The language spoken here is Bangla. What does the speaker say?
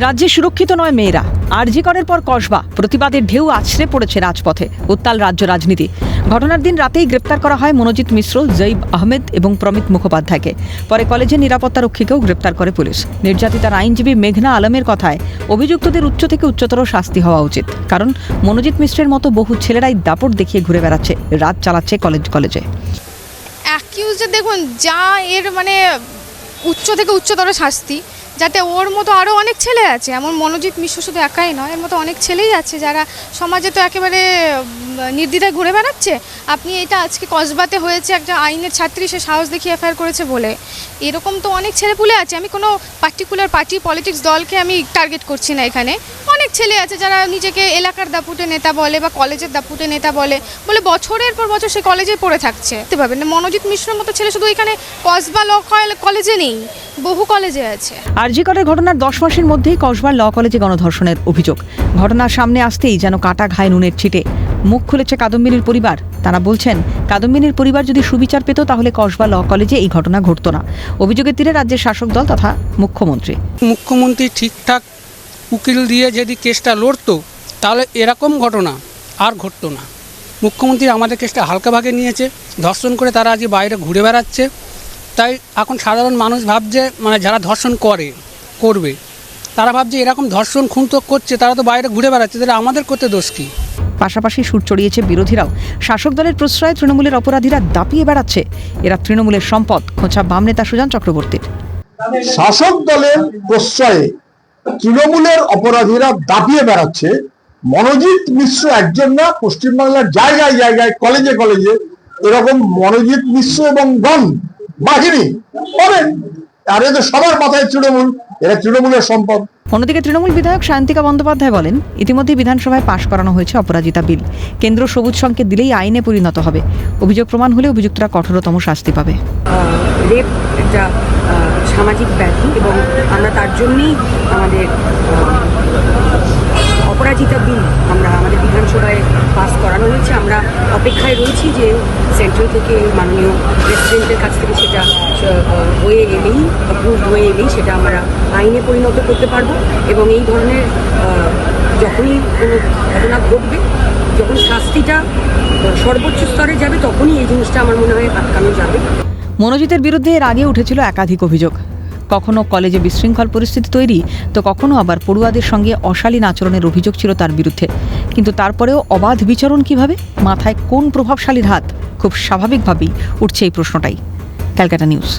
রাজ্যে সুরক্ষিত নয় মেয়েরা। আরজি করের পর কসবা, প্রতিবাদের ঢেউ আছড়ে পড়েছে রাজপথে। উত্তাল রাজ্য রাজনীতি। ঘটনার দিন রাতেই গ্রেপ্তার করা হয় মনোজিৎ মিশ্র, জৈব আহমেদ এবং প্রমিত মুখোপাধ্যায়কে। পরে কলেজের নিরাপত্তারক্ষীকেও গ্রেপ্তার করে পুলিশ। নির্যাতিতার আইনজীবী মেঘনা আলমের কথায় অভিযুক্তদের উচ্চ থেকে উচ্চতর শাস্তি হওয়া উচিত। কারণ মনোজিৎ মিশ্রের মতো বহু ছেলেরাই দাপট দেখিয়ে ঘুরে বেড়াচ্ছে, রাত চালাচ্ছে কলেজে। অ্যাকিউজে দেখুন যা এর উচ্চ থেকে উচ্চতর শাস্তি, যাতে ওর মতো আরও অনেক ছেলে আছে। এমন মনোজিৎ মিশ্র শুধু একাই নয়, এর মতো অনেক ছেলেই আছে যারা সমাজে তো একেবারে নির্দ্বিধায় ঘুরে বেড়াচ্ছে। আপনি এটা আজকে কসবাতে হয়েছে, একটা আইনের ছাত্রী সে সাহস দেখিয়ে এফআইআর করেছে বলে। এরকম তো অনেক ছেলেপুলে আছে। আমি কোনো পার্টিকুলার পার্টি পলিটিক্স দলকে আমি টার্গেট করছি না। এখানে অনেক ছেলে আছে যারা নিজেকে এলাকার দাপুটে নেতা বলে বা কলেজের দাপুটে নেতা বলে বছরের পর বছর সে কলেজে পড়ে থাকছে। দেখতে পাবেন মনোজিৎ মিশ্রের মতো ছেলে শুধু এখানে কসবা ল কলেজে নেই, বহু কলেজে আছে। আরজি করের ঘটনার 10 মাসের মধ্যেই কসবার ল কলেজে গণধর্ষণের অভিযোগ। ঘটনার সামনে আসতেই যেন কাটা ঘায়ে নুনের ছিটে। মুখ খুলেছে কাদম্বিনীর পরিবার। তারা বলছেন, কাদম্বিনীর পরিবার যদি সুবিচার পেত তাহলে কসবা ল কলেজে এই ঘটনা ঘটত না। অভিযোগের তীরে রাজ্যের শাসক দল তথা মুখ্যমন্ত্রী ঠিকঠাক উকিল দিয়ে যদি কেসটা লড়তো তাহলে এরকম ঘটনা আর ঘটতো না। মুখ্যমন্ত্রী আমাদের কেসটা হালকাভাবে নিয়েছে, ধর্ষণ করে তারা আজ বাইরে ঘুরে বেড়াচ্ছে। তাই এখন সাধারণ মানুষ ভাবছে, যারা ধর্ষণ করবে তারা ভাবছে এরকম ধর্ষণ খুন তো করছে, তারা তো বাইরে ঘুরে বেড়াচ্ছে, তাহলে আমাদের করতে দোষ কী? পাশাপাশি সুর চড়িয়েছে বিরোধীরাও। শাসক দলের প্রশ্রয়ে তৃণমূলের অপরাধীরা দাপিয়ে বেড়াচ্ছে। এরা তৃণমূলের সম্পদ, খোঁচা বাম নেতা সুজন চক্রবর্তীর। শাসক দলের প্রশ্রয়ে তৃণমূলের অপরাধীরা দাপিয়ে বেড়াচ্ছে। মনোজিৎ মিশ্র একজন না, পশ্চিমবাংলার জায়গায় জায়গায় কলেজে এরকম মনোজিৎ মিশ্র এবং গণ বাহিনী পাবেন। আর এদের সবার মাথায় তৃণমূল, এরা তৃণমূলের সম্পদ। অন্যদিকে তৃণমূল বিধায়ক সায়ন্তিকা বন্দ্যোপাধ্যায় বলেন, ইতিমধ্যে বিধানসভায় পাশ করানো হয়েছে অপরাজিতা বিল। কেন্দ্র সবুজ সংকেত দিলেই আইনে পরিণত হবে। অভিযোগ প্রমাণ হলে অভিযুক্তরা কঠোরতম শাস্তি পাবে। রেপ একটা সামাজিক ব্যাধি এবং আমরা তার জন্যই আমাদের অপরাজিতা বিল আমাদের বিধানসভায় পাস করানো হয়েছে। আমরা অপেক্ষায় রয়েছি যে সেন্ট্রাল থেকে মাননীয় প্রেসিডেন্টের কাছ থেকে সেটা অ্যাপ্রুভ হয়ে এলেই সেটা আমরা আইনে পরিণত করতে পারবো। এবং এই ধরনের যখনই কোনো ঘটনা ঘটবে, যখন শাস্তিটা সর্বোচ্চ স্তরে যাবে, তখনই এই জিনিসটা আমার মনে হয় আটকানো যাবে। মনোজিতের বিরুদ্ধে এর আগে উঠেছিল একাধিক অভিযোগ। কখনো কলেজে বিশৃঙ্খল পরিস্থিতি তৈরি, তো কখনো আবার পড়ুয়াদের সঙ্গে অশালীন আচরণের অভিযোগ ছিল তার বিরুদ্ধে। কিন্তু তারপরেও অবাধ বিচরণ কিভাবে? মাথায় কোন প্রভাবশালীর হাত? খুব স্বাভাবিকভাবেই উঠছে এই প্রশ্নটাই। ক্যালকাটা নিউজ।